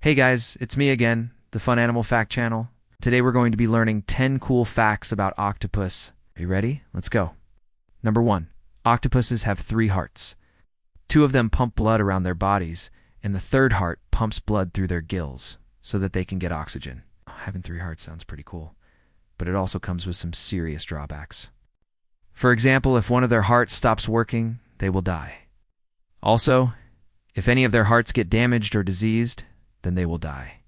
Hey guys, it's me again, the Fun Animal Fact Channel. Today we're going to be learning 10 cool facts about octopus. Are you ready? Let's go. Number 1. Octopuses have 3 hearts. 2 of them pump blood around their bodies, and the third heart pumps blood through their gills so that they can get oxygen. Having 3 hearts sounds pretty cool, but it also comes with some serious drawbacks. For example, if one of their hearts stops working, they will die. Also, if any of their hearts get damaged or diseased, then they will die.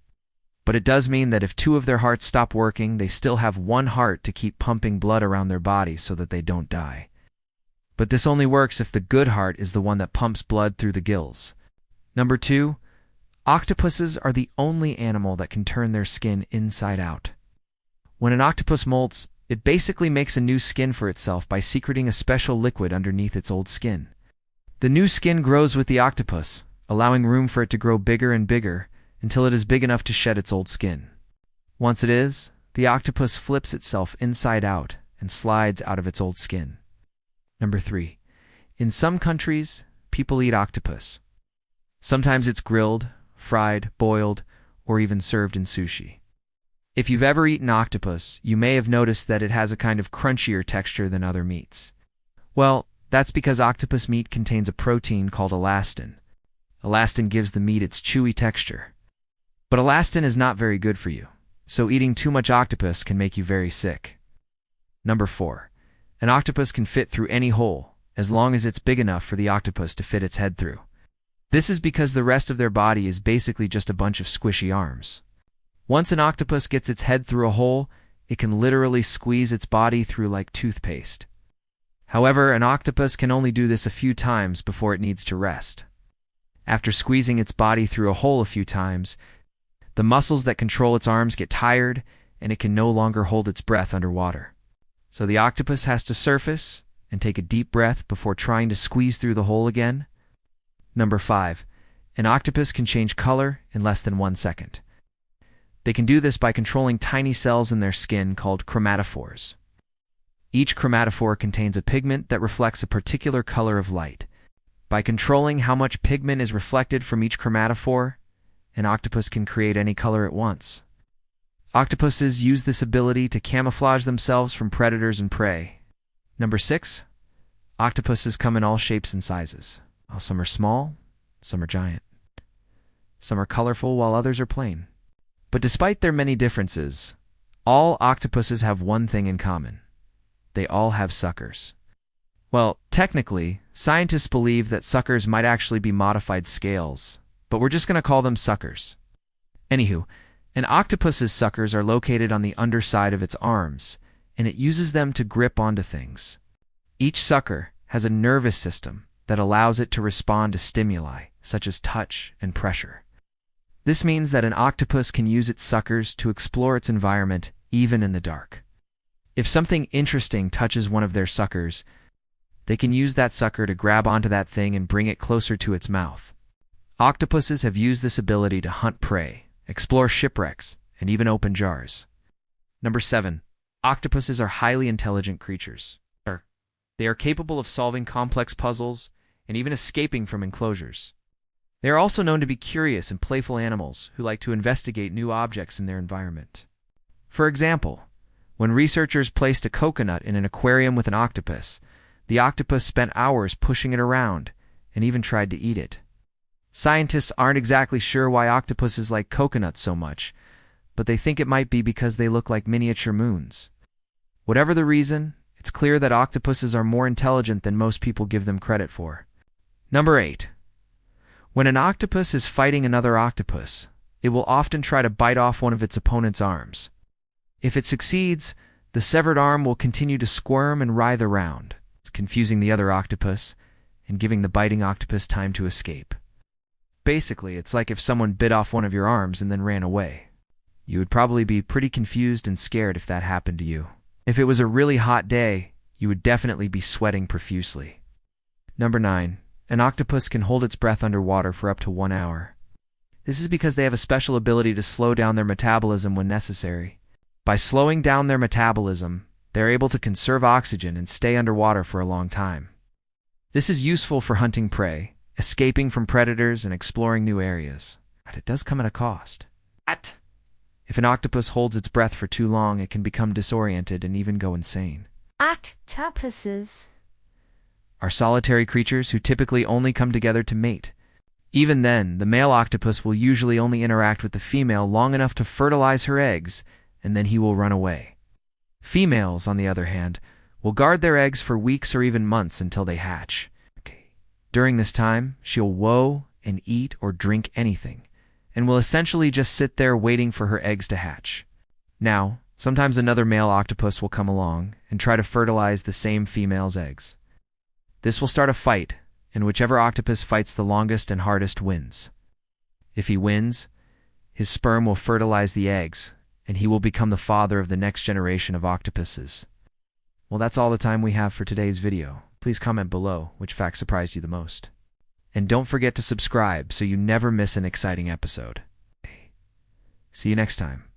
But it does mean that if 2 of their hearts stop working, they still have 1 heart to keep pumping blood around their body so that they don't die. But this only works if the good heart is the one that pumps blood through the gills. Number 2, octopuses are the only animal that can turn their skin inside out. When an octopus molts, it basically makes a new skin for itself by secreting a special liquid underneath its old skin. The new skin grows with the octopus, allowing room for it to grow bigger and bigger until it is big enough to shed its old skin. Once it is, the octopus flips itself inside out and slides out of its old skin. Number 3. In some countries, people eat octopus. Sometimes it's grilled, fried, boiled, or even served in sushi. If you've ever eaten octopus, you may have noticed that it has a kind of crunchier texture than other meats. Well, that's because octopus meat contains a protein called elastin. Elastin gives the meat its chewy texture. But elastin is not very good for you, so eating too much octopus can make you very sick. Number 4. An octopus can fit through any hole, as long as it's big enough for the octopus to fit its head through. This is because the rest of their body is basically just a bunch of squishy arms. Once an octopus gets its head through a hole, it can literally squeeze its body through like toothpaste. However, an octopus can only do this a few times before it needs to rest. After squeezing its body through a hole a few times, the muscles that control its arms get tired, and it can no longer hold its breath underwater. So the octopus has to surface and take a deep breath before trying to squeeze through the hole again. Number 5. An octopus can change color in less than 1 second. They can do this by controlling tiny cells in their skin called chromatophores. Each chromatophore contains a pigment that reflects a particular color of light. By controlling how much pigment is reflected from each chromatophore, an octopus can create any color at once. Octopuses use this ability to camouflage themselves from predators and prey. Number 6. Octopuses come in all shapes and sizes. Some are small, some are giant. Some are colorful while others are plain. But despite their many differences, all octopuses have one thing in common. They all have suckers. Well, technically, scientists believe that suckers might actually be modified scales, but we're just going to call them suckers. Anywho, an octopus's suckers are located on the underside of its arms, and it uses them to grip onto things. Each sucker has a nervous system that allows it to respond to stimuli, such as touch and pressure. This means that an octopus can use its suckers to explore its environment, even in the dark. If something interesting touches one of their suckers, they can use that sucker to grab onto that thing and bring it closer to its mouth. Octopuses have used this ability to hunt prey, explore shipwrecks, and even open jars. Number 7. Octopuses are highly intelligent creatures. They are capable of solving complex puzzles and even escaping from enclosures. They are also known to be curious and playful animals who like to investigate new objects in their environment. For example, when researchers placed a coconut in an aquarium with an octopus, the octopus spent hours pushing it around and even tried to eat it. Scientists aren't exactly sure why octopuses like coconuts so much, but they think it might be because they look like miniature moons. Whatever the reason, it's clear that octopuses are more intelligent than most people give them credit for. Number 8. When an octopus is fighting another octopus, it will often try to bite off one of its opponent's arms. If it succeeds, the severed arm will continue to squirm and writhe around, confusing the other octopus and giving the biting octopus time to escape. Basically, it's like if someone bit off one of your arms and then ran away. You would probably be pretty confused and scared if that happened to you. If it was a really hot day, you would definitely be sweating profusely. Number 9. An octopus can hold its breath underwater for up to 1 hour. This is because they have a special ability to slow down their metabolism when necessary. By slowing down their metabolism, they're able to conserve oxygen and stay underwater for a long time. This is useful for hunting prey, escaping from predators, and exploring new areas. But it does come at a cost. At. If an octopus holds its breath for too long, it can become disoriented and even go insane. Octopuses Are solitary creatures who typically only come together to mate. Even then, the male octopus will usually only interact with the female long enough to fertilize her eggs, and then he will run away. Females, on the other hand, will guard their eggs for weeks or even months until they hatch. During this time, she'll whoa and eat or drink anything, and will essentially just sit there waiting for her eggs to hatch. Now, sometimes another male octopus will come along and try to fertilize the same female's eggs. This will start a fight, and whichever octopus fights the longest and hardest wins. If he wins, his sperm will fertilize the eggs, and he will become the father of the next generation of octopuses. Well, that's all the time we have for today's video. Please comment below which fact surprised you the most. And don't forget to subscribe so you never miss an exciting episode. See you next time.